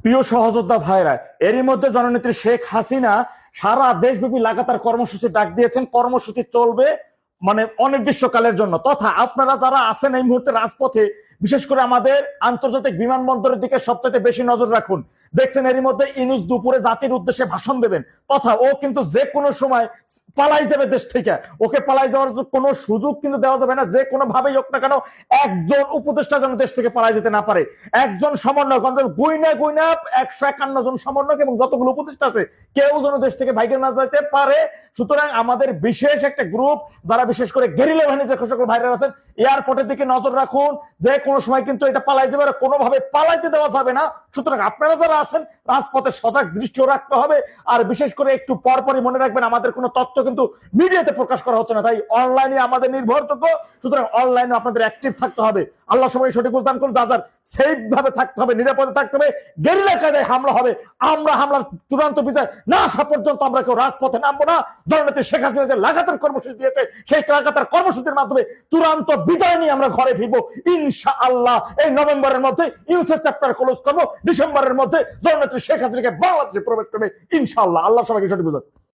প্রিয় সহযোদ্ধা ভাইরা, এরই মধ্যে জননেত্রী শেখ হাসিনা সারা দেশব্যাপী লাগাতার কর্মসূচি ডাক দিয়েছেন। কর্মসূচি চলবে মানে অনির্দিষ্টকালের জন্য। তথা আপনারা যারা আছেন এই মুহূর্তে রাজপথে, বিশেষ করে আমাদের আন্তর্জাতিক বিমানবন্দরের দিকে সবচেয়ে বেশি নজর রাখুন। দেখছেন এরই মধ্যে ইউনূস দুপুরে জাতির উদ্দেশ্যে ভাষণ দেবেন, তথা ও কিন্তু যে কোনো সময় পালাই যাবে দেশ থেকে। ওকে পালাই যাওয়ার কোনো সুযোগ কিন্তু দেওয়া যাবে না, যে কোনো ভাবেই হোক না কেন। একজন উপদেষ্টা যেন দেশ থেকে পালাই যেতে না পারে। একজন সমন্বয়ক, গুইনা গুইনা 151 জন সমন্বয়ক এবং যতগুলো উপদেষ্টা আছে, কেউ যেন দেশ থেকে ভাইগে না যেতে পারে। সুতরাং আমাদের বিশেষ একটা গ্রুপ, যারা বিশেষ করে গেরিলা বাহিনী যে সকল ভাইরা আছেন, এয়ারপোর্টের দিকে নজর রাখুন। যে কোনো সময় কিন্তু এটা পালাই যাবে, কোনোভাবে পালাইতে দেওয়া যাবে না। সুতরাং আপনারা যারা আছেন রাজপথে সজাগ দৃষ্টি রাখতে হবে। আর বিশেষ করে একটু পরপরই মনে রাখবেন, আমাদের কোনো তথ্য কিন্তু মিডিয়াতে প্রকাশ করা হচ্ছে না, তাই অনলাইনে আমাদের নির্ভরযোগ্য। সুতরাং অনলাইনে আপনাদের অ্যাক্টিভ থাকতে হবে। আল্লাহ সবাই সঠিক উদ্যান করুন। যাদের সেফ ভাবে থাকতে হবে, নিরাপদে থাকতে হবে। গেরিলা কায়দায় হামলা হবে, আমরা হামলার চূড়ান্ত বিচার না আসা পর্যন্ত আমরা কেউ রাজপথে নামবো না। জননেত্রী শেখ হাসিনা যে লাগাতার কর্মসূচি দিয়েছে, সেই লাগাতার কর্মসূচির মাধ্যমে চূড়ান্ত বিদায় নিয়ে আমরা ঘরে ফিরবো ইনশাআল্লাহ। এই নভেম্বরের মধ্যে ইউসের চ্যাপ্টার ক্লোজ করবো, ডিসেম্বরের মধ্যে জননেত্রী শেখ হাসিনাকে বাংলাদেশে প্রবেশ করবে ইনশাআল্লাহ। আল্লাহ সবাইকে সঠিক বুঝান।